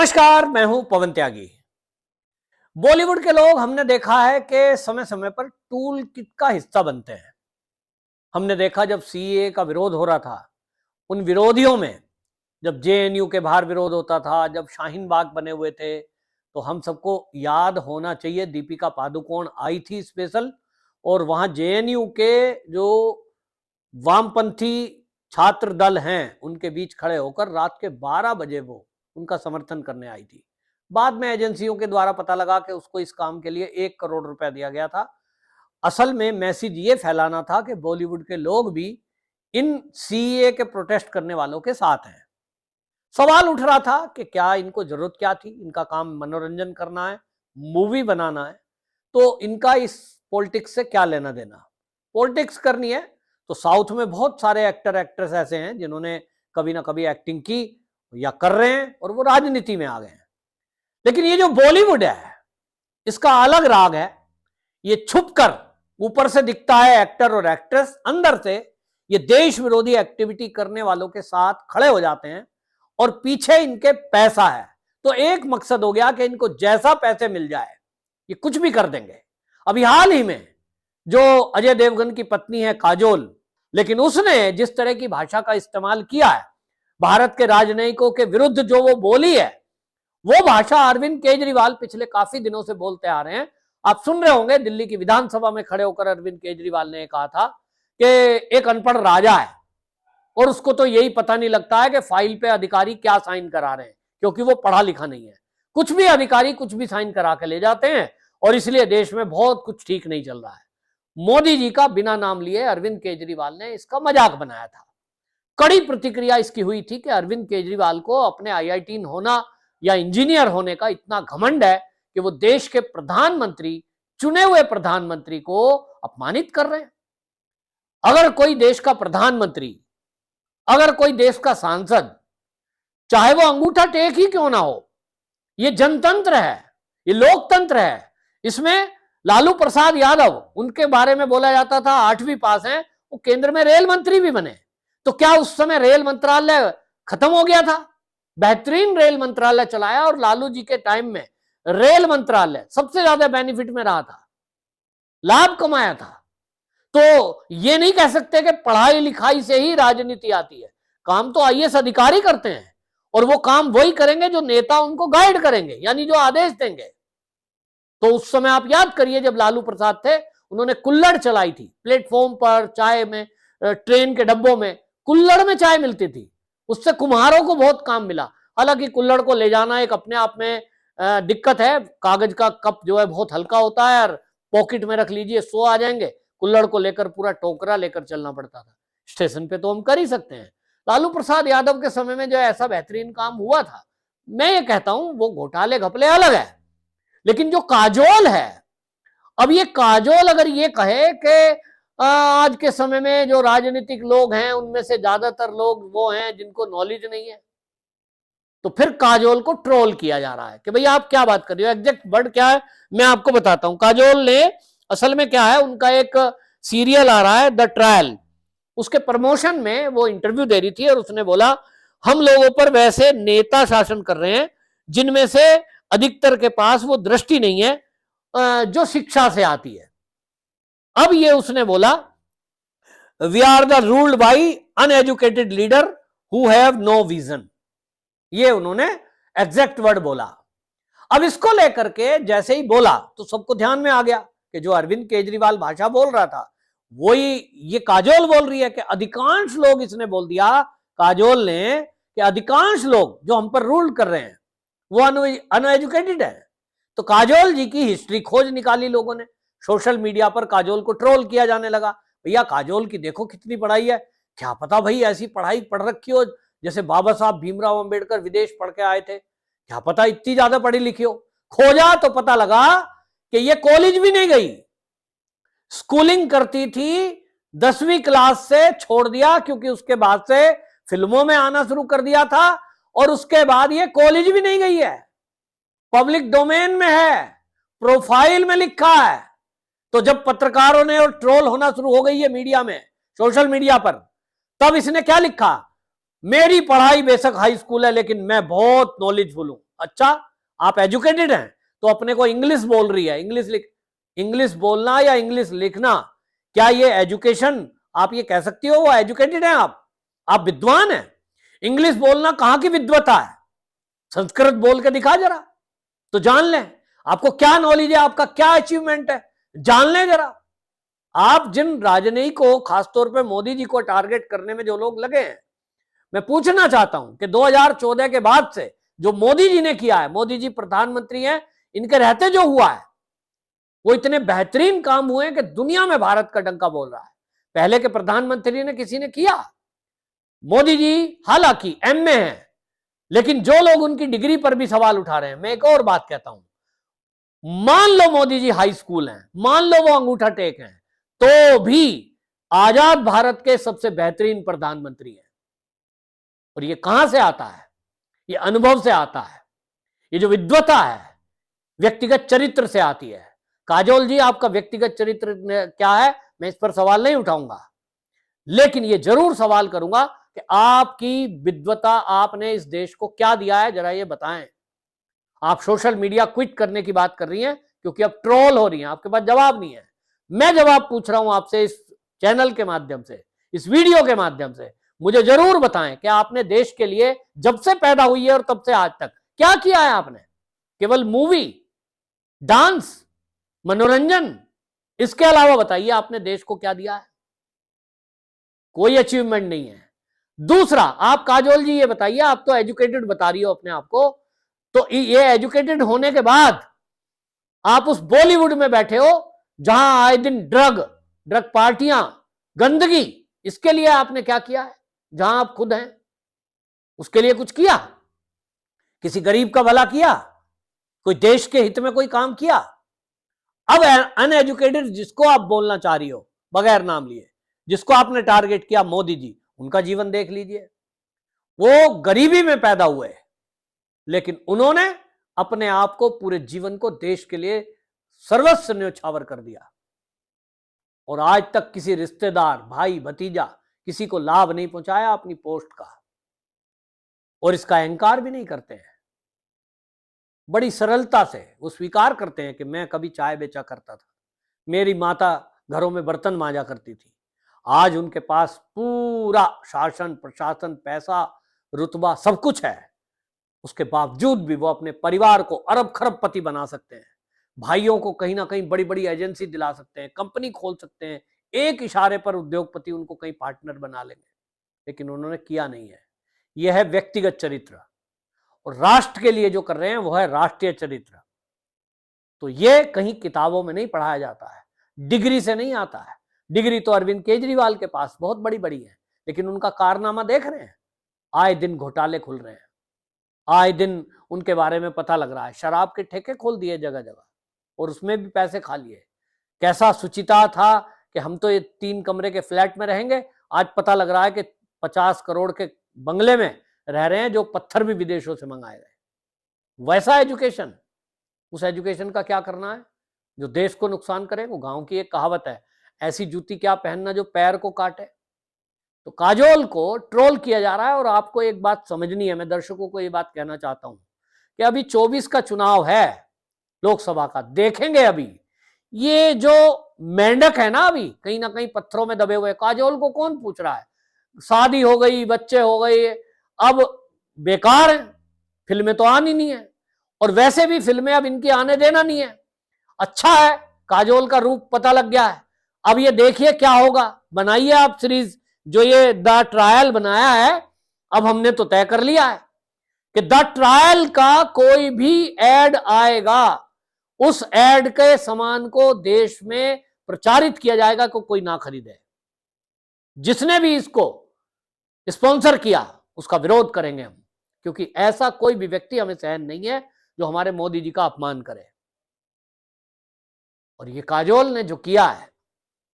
नमस्कार, मैं हूं पवन त्यागी। बॉलीवुड के लोग हमने देखा है कि समय समय पर टूल किट का हिस्सा बनते हैं। हमने देखा जब सीए का विरोध हो रहा था, उन विरोधियों में जब जेएनयू के बाहर विरोध होता था, जब शाहीन बाग बने हुए थे, तो हम सबको याद होना चाहिए दीपिका पादुकोण आई थी स्पेशल, और वहां जेएनयू के जो वामपंथी छात्र दल हैं उनके बीच खड़े होकर रात के 12 बजे वो उनका समर्थन करने आई थी। बाद में एजेंसियों के द्वारा पता लगा कि उसको इस काम के लिए 1 करोड़ रुपया दिया गया था। असल में मैसेज ये फैलाना था कि बॉलीवुड के लोग भी इन सीए के प्रोटेस्ट करने वालों के साथ हैं। सवाल उठ रहा था कि क्या इनको जरूरत क्या थी, इनका काम मनोरंजन करना है, मूवी बनाना है, तो इनका इस पॉलिटिक्स से क्या लेना देना। पॉलिटिक्स करनी है तो साउथ में बहुत सारे एक्टर एक्ट्रेस ऐसे हैं जिन्होंने कभी ना कभी एक्टिंग की या कर रहे हैं और वो राजनीति में आ गए हैं। लेकिन ये जो बॉलीवुड है इसका अलग राग है। ये छुपकर ऊपर से दिखता है एक्टर और एक्ट्रेस, अंदर से ये देश विरोधी एक्टिविटी करने वालों के साथ खड़े हो जाते हैं और पीछे इनके पैसा है। तो एक मकसद हो गया कि इनको जैसा पैसे मिल जाए ये कुछ भी कर देंगे। अभी हाल ही में जो अजय देवगन की पत्नी है काजोल, लेकिन उसने जिस तरह की भाषा का इस्तेमाल किया है, भारत के राजनयिकों के विरुद्ध जो वो बोली है, वो भाषा अरविंद केजरीवाल पिछले काफी दिनों से बोलते आ रहे हैं। आप सुन रहे होंगे दिल्ली की विधानसभा में खड़े होकर अरविंद केजरीवाल ने कहा था कि एक अनपढ़ राजा है और उसको तो यही पता नहीं लगता है कि फाइल पे अधिकारी क्या साइन करा रहे हैं, क्योंकि वो पढ़ा लिखा नहीं है। कुछ भी अधिकारी कुछ भी साइन करा के ले जाते हैं और इसलिए देश में बहुत कुछ ठीक नहीं चल रहा है। मोदी जी का बिना नाम लिए अरविंद केजरीवाल ने इसका मजाक बनाया था। कड़ी प्रतिक्रिया इसकी हुई थी कि अरविंद केजरीवाल को अपने आईआईटी होना या इंजीनियर होने का इतना घमंड है कि वो देश के प्रधानमंत्री, चुने हुए प्रधानमंत्री को अपमानित कर रहे हैं। अगर कोई देश का प्रधानमंत्री, अगर कोई देश का सांसद, चाहे वो अंगूठा टेक ही क्यों ना हो, ये जनतंत्र है, ये लोकतंत्र है। इसमें लालू प्रसाद यादव, उनके बारे में बोला जाता था 8वीं पास है, वो केंद्र में रेल मंत्री भी बने। तो क्या उस समय रेल मंत्रालय खत्म हो गया था? बेहतरीन रेल मंत्रालय चलाया और लालू जी के टाइम में रेल मंत्रालय सबसे ज्यादा बेनिफिट में रहा था, लाभ कमाया था। तो ये नहीं कह सकते कि पढ़ाई लिखाई से ही राजनीति आती है। काम तो आईएएस अधिकारी करते हैं और वो काम वही करेंगे जो नेता उनको गाइड करेंगे, यानी जो आदेश देंगे। तो उस समय आप याद करिए जब लालू प्रसाद थे, उन्होंने कुल्हड़ चलाई थी प्लेटफॉर्म पर, चाय में, ट्रेन के डब्बों में कुल्हड़ में चाय मिलती थी। उससे कुम्हारों को बहुत काम मिला। हालांकि कुल्हड़ को ले जाना एक अपने आप में दिक्कत है। कागज का कप जो है बहुत हल्का होता है और पॉकेट में रख लीजिए, 100 आ जाएंगे। कुल्हड़ को लेकर पूरा टोकरा लेकर चलना पड़ता था। स्टेशन पे तो हम कर ही सकते हैं। लालू प्रसाद यादव के समय में जो ऐसा बेहतरीन काम हुआ था, मैं ये कहता हूं वो घोटाले घपले अलग है। लेकिन जो काजोल है, अब ये काजोल अगर ये कहे कि आज के समय में जो राजनीतिक लोग हैं उनमें से ज्यादातर लोग वो हैं जिनको नॉलेज नहीं है, तो फिर काजोल को ट्रोल किया जा रहा है कि भैया आप क्या बात कर रहे हो। एग्जैक्ट वर्ड क्या है मैं आपको बताता हूं। काजोल ने असल में क्या है, उनका एक सीरियल आ रहा है द ट्रायल, उसके प्रमोशन में वो इंटरव्यू दे रही थी और उसने बोला हम लोगों पर वैसे नेता शासन कर रहे हैं जिनमें से अधिकतर के पास वो दृष्टि नहीं है जो शिक्षा से आती है। अब ये उसने बोला we are the ruled by uneducated leader who have no vision. ये उन्होंने एग्जैक्ट वर्ड बोला। अब इसको लेकर के जैसे ही बोला तो सबको ध्यान में आ गया कि जो अरविंद केजरीवाल भाषा बोल रहा था वही ये काजोल बोल रही है। कि अधिकांश लोग, इसने बोल दिया काजोल ने, कि अधिकांश लोग जो हम पर रूल कर रहे हैं वो अनएजुकेटेड है। तो काजोल जी की हिस्ट्री खोज निकाली लोगों ने। सोशल मीडिया पर काजोल को ट्रोल किया जाने लगा। भैया काजोल की देखो कितनी पढ़ाई है, क्या पता भाई ऐसी पढ़ाई पढ़ रखी हो जैसे बाबा साहब भीमराव अंबेडकर विदेश पढ़ के आए थे, क्या पता इतनी ज्यादा पढ़ी लिखी हो। खोजा तो पता लगा कि ये कॉलेज भी नहीं गई, स्कूलिंग करती थी, 10वीं क्लास से छोड़ दिया क्योंकि उसके बाद से फिल्मों में आना शुरू कर दिया था और उसके बाद ये कॉलेज भी नहीं गई है। पब्लिक डोमेन में है, प्रोफाइल में लिखा है। तो जब पत्रकारों ने और ट्रोल होना शुरू हो गई है मीडिया में, सोशल मीडिया पर, तब इसने क्या लिखा, मेरी पढ़ाई बेशक हाई स्कूल है लेकिन मैं बहुत नॉलेजफुल हूं। अच्छा, आप एजुकेटेड हैं तो अपने को इंग्लिश बोल रही है, इंग्लिश बोलना या इंग्लिश लिखना, क्या ये एजुकेशन? आप ये कह सकती हो वो एजुकेटेड है? आप विद्वान हैं? इंग्लिश बोलना कहां की विद्वता है? संस्कृत बोल के दिखा जरा, तो जान लें आपको क्या नॉलेज है, आपका क्या अचीवमेंट है, जान लें जरा। आप जिन राजनयिकों, खासतौर पे मोदी जी को टारगेट करने में जो लोग लगे हैं, मैं पूछना चाहता हूं कि 2014 के बाद से जो मोदी जी ने किया है, मोदी जी प्रधानमंत्री हैं, इनके रहते जो हुआ है वो इतने बेहतरीन काम हुए हैं कि दुनिया में भारत का डंका बोल रहा है। पहले के प्रधानमंत्री ने किसी ने किया? मोदी जी हालांकि एमए हैं, लेकिन जो लोग उनकी डिग्री पर भी सवाल उठा रहे हैं, मैं एक और बात कहता हूं, मान लो मोदी जी हाई स्कूल हैं, मान लो वो अंगूठा टेक हैं, तो भी आजाद भारत के सबसे बेहतरीन प्रधानमंत्री हैं। और ये कहां से आता है? ये अनुभव से आता है। ये जो विद्वता है व्यक्तिगत चरित्र से आती है। काजोल जी, आपका व्यक्तिगत चरित्र क्या है, मैं इस पर सवाल नहीं उठाऊंगा, लेकिन ये जरूर सवाल करूंगा कि आपकी विद्वता, आपने इस देश को क्या दिया है, जरा ये बताएं। आप सोशल मीडिया क्विट करने की बात कर रही हैं क्योंकि अब ट्रोल हो रही हैं, आपके पास जवाब नहीं है। मैं जवाब पूछ रहा हूं आपसे इस चैनल के माध्यम से, इस वीडियो के माध्यम से, मुझे जरूर बताएं कि आपने देश के लिए जब से पैदा हुई है और तब से आज तक क्या किया है आपने? केवल मूवी, डांस, मनोरंजन, इसके अलावा बताइए आपने देश को क्या दिया है? कोई अचीवमेंट नहीं है। दूसरा, आप काजोल जी ये बताइए, आप तो एजुकेटेड बता रही हो अपने आप को, तो ये एजुकेटेड होने के बाद आप उस बॉलीवुड में बैठे हो जहां आए दिन ड्रग पार्टियां, गंदगी, इसके लिए आपने क्या किया है? जहां आप खुद हैं उसके लिए कुछ किया? किसी गरीब का भला किया? कोई देश के हित में कोई काम किया? अब अनएजुकेटेड जिसको आप बोलना चाह रही हो बगैर नाम लिए, जिसको आपने टारगेट किया, मोदी जी, उनका जीवन देख लीजिए। वो गरीबी में पैदा हुए, लेकिन उन्होंने अपने आप को, पूरे जीवन को देश के लिए सर्वस्व न्योछावर कर दिया, और आज तक किसी रिश्तेदार, भाई, भतीजा, किसी को लाभ नहीं पहुंचाया अपनी पोस्ट का, और इसका अहंकार भी नहीं करते हैं। बड़ी सरलता से वो स्वीकार करते हैं कि मैं कभी चाय बेचा करता था, मेरी माता घरों में बर्तन मांजा करती थी। आज उनके पास पूरा शासन, प्रशासन, पैसा, रुतबा, सब कुछ है, उसके बावजूद भी वो अपने परिवार को अरब खरबपति बना सकते हैं, भाइयों को कहीं ना कहीं बड़ी बड़ी एजेंसी दिला सकते हैं, कंपनी खोल सकते हैं, एक इशारे पर उद्योगपति उनको कहीं पार्टनर बना लेंगे, लेकिन उन्होंने किया नहीं है। यह है व्यक्तिगत चरित्र, और राष्ट्र के लिए जो कर रहे हैं वो है राष्ट्रीय चरित्र। तो ये कहीं किताबों में नहीं पढ़ाया जाता है, डिग्री से नहीं आता है। डिग्री तो अरविंद केजरीवाल के पास बहुत बड़ी बड़ी है, लेकिन उनका कारनामा देख रहे हैं, आए दिन घोटाले खुल रहे हैं, आए दिन उनके बारे में पता लग रहा है। शराब के ठेके खोल दिए जगह जगह, और उसमें भी पैसे खा लिए। कैसा सुचिता था कि हम तो ये 3 कमरे के फ्लैट में रहेंगे, आज पता लग रहा है कि 50 करोड़ के बंगले में रह रहे हैं, जो पत्थर भी विदेशों से मंगाए गए। वैसा एजुकेशन, उस एजुकेशन का क्या करना है जो देश को नुकसान करे? वो गांव की एक कहावत है, ऐसी जूती क्या पहनना जो पैर को काटे। तो काजोल को ट्रोल किया जा रहा है, और आपको एक बात समझनी है, मैं दर्शकों को ये बात कहना चाहता हूं कि अभी 24 का चुनाव है लोकसभा का, देखेंगे अभी ये जो मेंढक है ना, अभी कहीं ना कहीं पत्थरों में दबे हुए, काजोल को कौन पूछ रहा है? शादी हो गई, बच्चे हो गए, अब बेकार है, फिल्में तो आनी नहीं है, और वैसे भी फिल्में अब इनकी आने देना नहीं है। अच्छा है, काजोल का रूप पता लग गया है, अब ये देखिए क्या होगा। बनाइए आप सीरीज, जो ये द ट्रायल बनाया है, अब हमने तो तय कर लिया है कि द ट्रायल का कोई भी एड आएगा, उस एड के सामान को देश में प्रचारित किया जाएगा कि कोई ना खरीदे। जिसने भी इसको स्पॉन्सर किया उसका विरोध करेंगे हम, क्योंकि ऐसा कोई भी व्यक्ति हमें सहन नहीं है जो हमारे मोदी जी का अपमान करे। और ये काजोल ने जो किया है,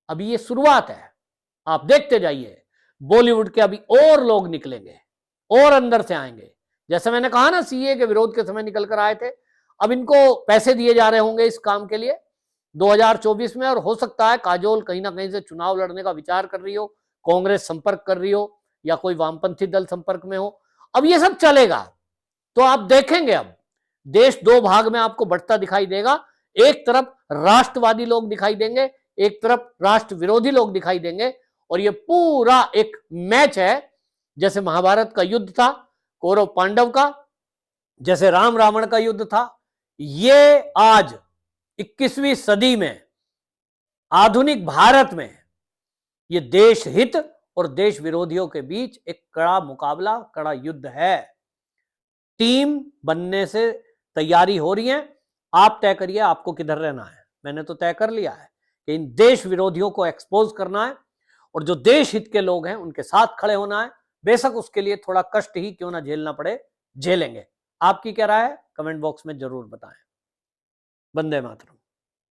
अभी ये शुरुआत है, आप देखते जाइए, बॉलीवुड के अभी और लोग निकलेंगे और अंदर से आएंगे। जैसे मैंने कहा ना, सीए के विरोध के समय निकल कर आए थे, अब इनको पैसे दिए जा रहे होंगे इस काम के लिए 2024 में, और हो सकता है काजोल कहीं ना कहीं से चुनाव लड़ने का विचार कर रही हो, कांग्रेस संपर्क कर रही हो, या कोई वामपंथी दल संपर्क में हो। अब ये सब चलेगा, तो आप देखेंगे अब देश दो भाग में आपको बंटता दिखाई देगा। एक तरफ राष्ट्रवादी लोग दिखाई देंगे, एक तरफ राष्ट्र विरोधी लोग दिखाई देंगे, और ये पूरा एक मैच है। जैसे महाभारत का युद्ध था कौरव पांडव का, जैसे राम रावण का युद्ध था, ये आज 21वीं सदी में आधुनिक भारत में ये देश हित और देश विरोधियों के बीच एक कड़ा मुकाबला, कड़ा युद्ध है। टीम बनने से तैयारी हो रही है। आप तय करिए आपको किधर रहना है। मैंने तो तय कर लिया है कि इन देश विरोधियों को एक्सपोज करना है और जो देश हित के लोग हैं उनके साथ खड़े होना है। बेशक उसके लिए थोड़ा कष्ट ही क्यों ना झेलना पड़े, झेलेंगे। आपकी क्या राय है कमेंट बॉक्स में जरूर बताएं। वंदे मातरम।